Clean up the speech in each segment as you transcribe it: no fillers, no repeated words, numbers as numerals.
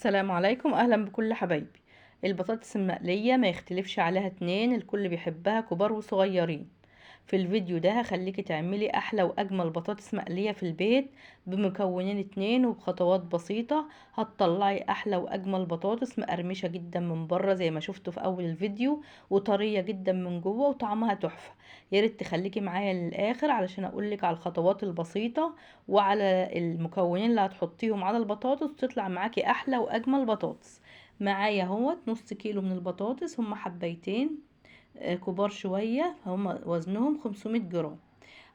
السلام عليكم، اهلا بكل حبايبي. البطاطس المقلية ما يختلفش عليها اتنين، الكل بيحبها كبار وصغيرين. في الفيديو ده هخليكي تعملي احلى واجمل بطاطس مقلية في البيت بمكونين اتنين وبخطوات بسيطة. هتطلعي احلى واجمل بطاطس مقرمشة جدا من بره زي ما شفتوا في اول الفيديو، وطرية جدا من جوه وطعمها تحفة. ياريت تخليكي معايا للاخر علشان اقولك على الخطوات البسيطة وعلى المكونين اللي هتحطيهم على البطاطس تطلع معاكي احلى واجمل بطاطس. معايا اهوت نص كيلو من البطاطس، هما حبيتين كبار شوية، هما وزنهم 500 جرام.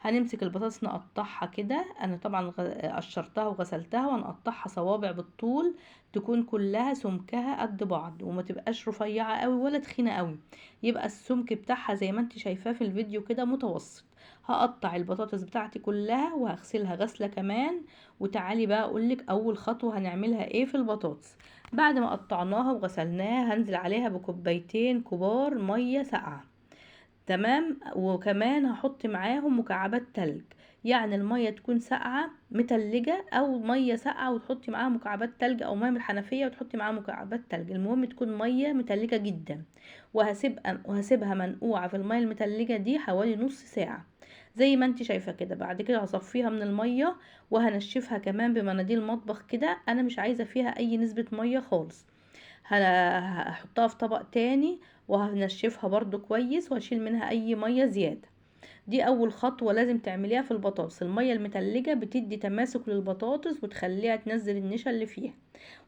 هنمسك البطاطس نقطعها كده، انا طبعا قشرتها وغسلتها، وهنقطعها صوابع بالطول، تكون كلها سمكها قد بعض وما تبقاش رفيعة قوي ولا تخينة قوي، يبقى السمك بتاعها زي ما انت شايفاه في الفيديو كده متوسط. هقطع البطاطس بتاعتي كلها وهغسلها غسلة كمان. وتعالي بقى اقولك اول خطوة هنعملها ايه في البطاطس. بعد ما قطعناها وغسلناها هنزل عليها بكوبايتين كبار مية ساقعة. تمام، وكمان هحط معاهم مكعبات تلج، يعني المية تكون ساقعة متلجة او مية ساقعة وتحطي معاها مكعبات تلج، او مية من الحنفية وتحطي معاها مكعبات تلج، المهم تكون مية متلجة جدا. وهسيبها منقوعة في المية المتلجة دي حوالي نص ساعة زي ما انت شايفة كده. بعد كده هصفيها من المية وهنشفها كمان بمناديل مطبخ كده، انا مش عايزة فيها اي نسبة مية خالص. هحطها في طبق تاني وهنشفها برضو كويس وهشيل منها اي مية زيادة. دي اول خطوة لازم تعمليها في البطاطس، المية المتلجة بتدي تماسك للبطاطس وتخليها تنزل النشا اللي فيها.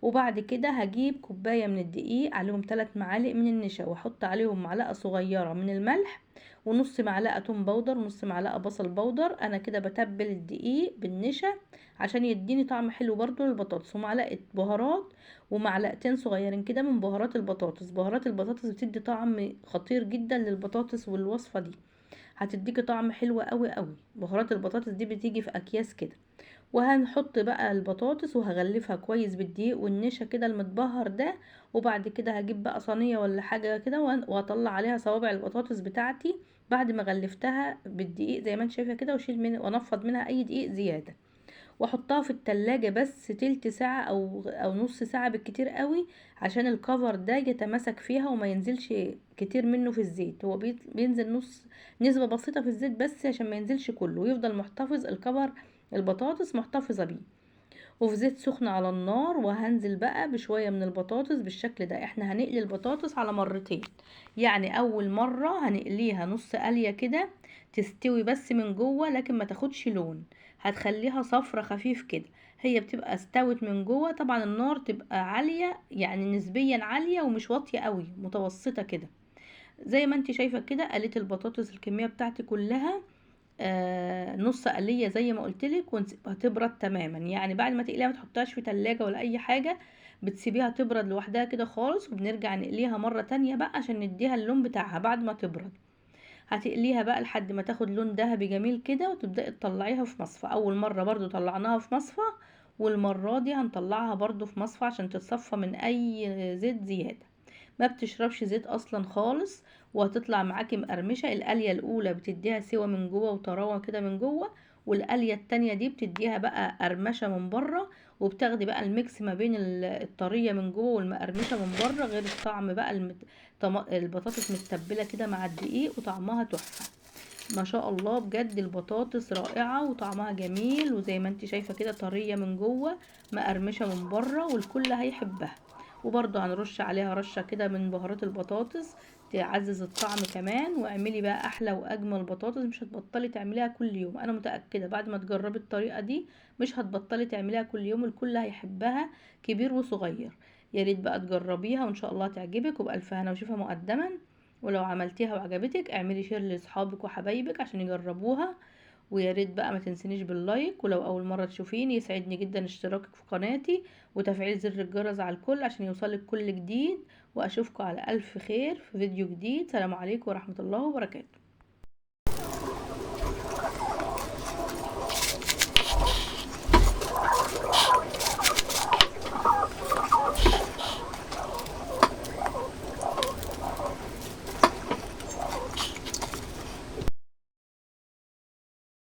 وبعد كده هجيب كوباية من الدقيق عليهم 3 معالق من النشا، واحط عليهم معلقة صغيرة من الملح، ونص معلقة توم باودر، ونص معلقة بصل باودر. انا كده بتبل الدقيق بالنشا عشان يديني طعم حلو برضو للبطاطس، ومعلقة بهارات، ومعلقتين صغيرين كده من بهارات البطاطس. بهارات البطاطس بتدي طعم خطير جدا للبطاطس، والوصفة دي هتديكي طعم حلو قوي قوي. بهارات البطاطس دي بتيجي في اكياس كده. وهنحط بقى البطاطس وهغلفها كويس بالدقيق والنشا كده المتبهر ده. وبعد كده هجيب بقى صينيه ولا حاجه كده واطلع عليها صوابع البطاطس بتاعتي بعد ما غلفتها بالدقيق زي ما انت شايفه كده، واشيل من وانفض منها اي دقيق زياده، واحطها في التلاجة بس تلت ساعة او نص ساعة بالكتير قوي، عشان الكفر ده يتماسك فيها وما ينزلش كتير منه في الزيت. هو بينزل نسبة بسيطة في الزيت بس عشان ما ينزلش كله، ويفضل محتفظ الكفر البطاطس محتفظة بيه. وفي زيت سخن على النار، وهنزل بقى بشوية من البطاطس بالشكل ده. احنا هنقلي البطاطس على مرتين، يعني اول مرة هنقليها نص قلية كده تستوي بس من جوه لكن ما تاخدش لون، هتخليها صفرة خفيف كده. هي بتبقى استوت من جوه، طبعا النار تبقى عالية يعني نسبيا عالية ومش واطية قوي، متوسطة كده. زي ما انت شايفة كده قليت البطاطس الكمية بتاعتي كلها نص قلية زي ما قلتلك، ونسيبها تبرد تماما. يعني بعد ما تقليها ما تحطهاش في تلاجة ولا اي حاجة، بتسيبيها تبرد لوحدها كده خالص، وبنرجع نقليها مرة تانية بقى عشان نديها اللون بتاعها بعد ما تبرد. هتقليها بقى لحد ما تاخد لون ذهبي جميل كده، وتبدأي تطلعيها في مصفى. اول مرة برضو طلعناها في مصفى، والمرة دي هنطلعها برضو في مصفى عشان تتصفى من اي زيت زيادة. ما بتشربش زيت اصلا خالص، وهتطلع معاكي مقرمشه. القليه الاولى بتديها سوا من جوه وطراوه كده من جوه، والقليه التانية دي بتديها بقى قرمشه من بره، وبتاخدي بقى الميكس ما بين الطريه من جوه والمقرمشه من بره، غير الطعم بقى البطاطس متبله كده مع الدقيق وطعمها تحفه. ما شاء الله بجد البطاطس رائعه وطعمها جميل، وزي ما انت شايفه كده طريه من جوه مقرمشه من بره، والكل هيحبها. وبرضو هنرش عليها رشة كده من بهارات البطاطس تعزز الطعم كمان. واعملي بقى احلى واجمل بطاطس، مش هتبطلي تعمليها كل يوم، انا متأكدة بعد ما تجربي الطريقة دي مش هتبطلي تعمليها كل يوم، الكل هيحبها كبير وصغير. يا ريت بقى تجربيها وان شاء الله تعجبك، وبألف هنا وشوفها مقدما. ولو عملتيها وعجبتك اعملي شير لاصحابك وحبايبك عشان يجربوها. ويا ريت بقى ما تنسينيش باللايك، ولو اول مره تشوفيني يسعدني جدا اشتراكك في قناتي وتفعيل زر الجرس على الكل عشان يوصلك كل جديد. واشوفكم على الف خير في فيديو جديد. سلام عليكم ورحمه الله وبركاته.